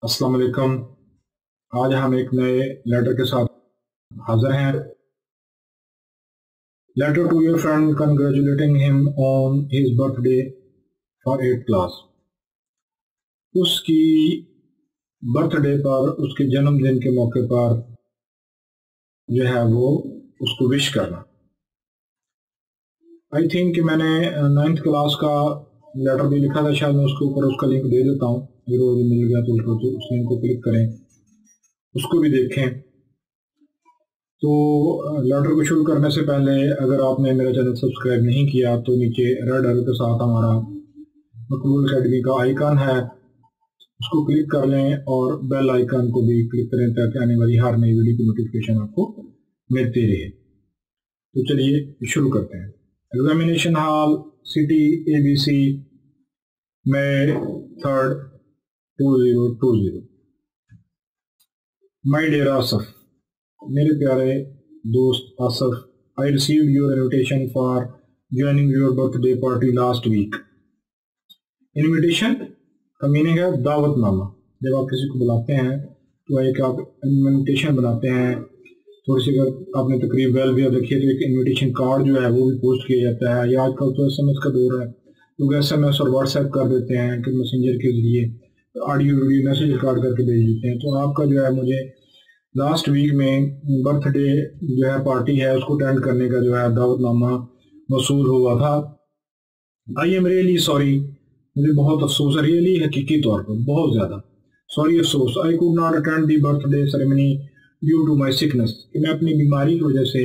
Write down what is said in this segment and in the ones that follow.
अस्सलाम वालेकुम। आज हम एक नए लेटर के साथ हाजिर हैं। Letter to your friend congratulating him on his birthday for 8th class. उसकी बर्थडे पर, उसके जन्मदिन के मौके पर जो है वो उसको विश करना। आई थिंक कि मैंने 9th क्लास का लेटर भी लिखा था, शायद मैं उसके ऊपर उसका लिंक दे देता हूँ। अगर वो मिल गया तो उस लिंक को क्लिक करें, उसको भी देखें। तो लेटर को शुरू करने से पहले अगर आपने मेरा चैनल सब्सक्राइब नहीं किया तो नीचे रेड एरो के साथ हमारा मकबूल अकेडमी का आइकन है, उसको क्लिक कर लें और बेल आइकन को भी क्लिक करें ताकि आने वाली हर नई वीडियो की नोटिफिकेशन आपको मिलती रहे। तो चलिए शुरू करते हैं। Examination hall, city ABC, May 3rd 2020। My dear Asif, मेरे प्यारे दोस्त Asif, I received your invitation for joining your birthday party last week. Invitation का मीनिंग है दावतनामा। जब आप किसी को बुलाते हैं तो एक आप इन्विटेशन बनाते हैं। थोड़ी सी अगर आपने तकरीब वेल भी रखी है तो एक इन्विटेशन कार्ड जो है वो भी पोस्ट किया जाता है, या आजकल तो SMS का दौर है, लोग SMS और व्हाट्सएप कर देते हैं कि मैसेंजर के जरिए ऑडियो वीडियो मैसेज रिकॉर्ड करके भेज देते हैं। तो आपका जो है मुझे लास्ट वीक में बर्थडे जो है पार्टी है उसको अटेंड करने का जो है दावतनामा वसूल हुआ था। आई एम रियली सॉरी, मुझे बहुत अफसोस है, रियली हकीकी तौर पर बहुत ज़्यादा सॉरी, अफसोस। I could not attend the birthday ceremony due to my sickness, कि मैं अपनी बीमारी की वजह से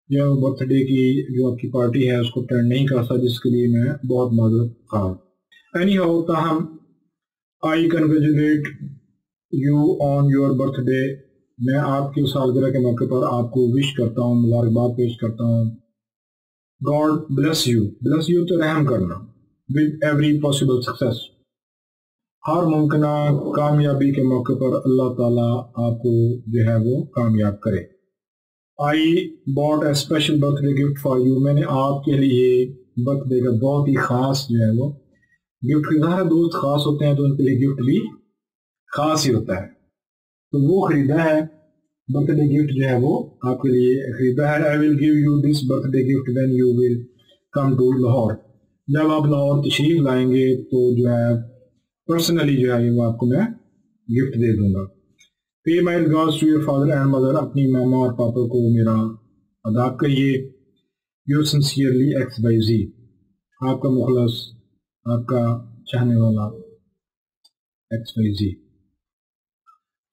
जो बर्थडे की जो आपकी पार्टी है उसको अटेंड नहीं कर सकता, जिसके लिए मैं बहुत माजरत खा। एनी हाउ, ताहम I congratulate you on your birthday. मैं आपकी सालगिरह के मौके पर आपको विश करता हूँ, मुबारकबाद पेश करता हूँ। God bless you, bless you तो रहम करना, विद एवरी पॉसिबल सक्सेस, हर मुमकिन कामयाबी के मौके पर अल्लाह ताला आपको जो है वो कामयाब करे। I bought A special birthday gift for you, मैंने आपके लिए बर्थडे का बहुत ही खास जो है वो गिफ्ट खरीदा है। दोस्त खास होते हैं तो उनके लिए गिफ्ट भी खास ही होता है, तो वो खरीदा है। बर्थडे गिफ्ट जो है वो आपके लिए खरीदा है। I will give you this birthday gift when you will come to Lahore, जब आप लाहौर तशरीफ लाएंगे तो जो है पर्सनली जो है वो आपको मैं गिफ्ट दे दूंगा। Pay my regards to your father and mother, अपनी मामा और पापा को मेरा अदाब कहिए। योर सिंसियरली XYZ, आपका मुखलस, आपका चाहने वाला XYZ।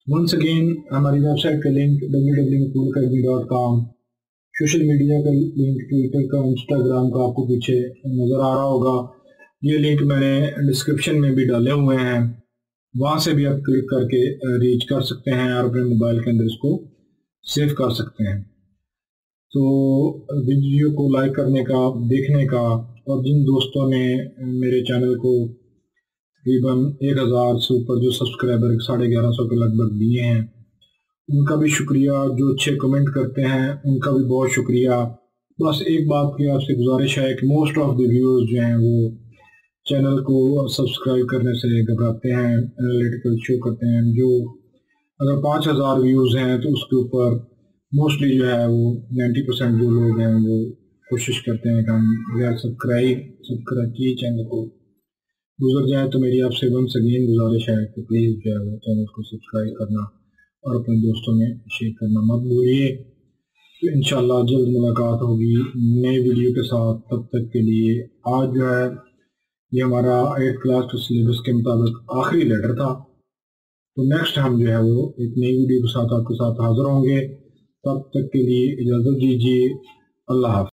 वंस अगेन हमारी वेबसाइट का लिंक www.maqboolacademy.com, सोशल मीडिया का लिंक ट्विटर का, इंस्टाग्राम का आपको पीछे नज़र आ रहा होगा। ये लिंक मैंने डिस्क्रिप्शन में भी डाले हुए हैं, वहाँ से भी आप क्लिक करके रीच कर सकते हैं और अपने मोबाइल के अंदर इसको सेव कर सकते हैं। तो वीडियो को लाइक करने का, देखने का, और जिन दोस्तों ने मेरे चैनल को तकरीबन 1000 से ऊपर जो सब्सक्राइबर 1150 के लगभग दिए हैं, उनका भी शुक्रिया। जो अच्छे कमेंट करते हैं उनका भी बहुत शुक्रिया। बस एक बात की आपसे गुजारिश है कि मोस्ट ऑफ द व्यूअर्स जो हैं वो चैनल को सब्सक्राइब करने से घबराते हैं, एनालिटिकल शो करते हैं। जो अगर 5000 व्यूज़ हैं तो उसके ऊपर मोस्टली जो है वो 90% जो लोग हैं वो कोशिश करते हैं कि हम बगैर सब्सक्राइब किए चैनल को गुजर जाए। तो मेरी आपसे वंस अगेन गुजारिश है कि प्लीज़ जो है वो चैनल को सब्सक्राइब करना और अपने दोस्तों में शेयर करना मत भूलिए। तो इंशाल्लाह जल्द मुलाकात होगी नए वीडियो के साथ। तब तक के लिए आज जो है ये हमारा 8th क्लास के सिलेबस के मुताबिक आखिरी लेटर था। तो नेक्स्ट हम जो है वो एक नई वीडियो के साथ आपके साथ हाजिर होंगे। तब तक के लिए इजाज़त दीजिए। अल्लाह हाफ़िज़।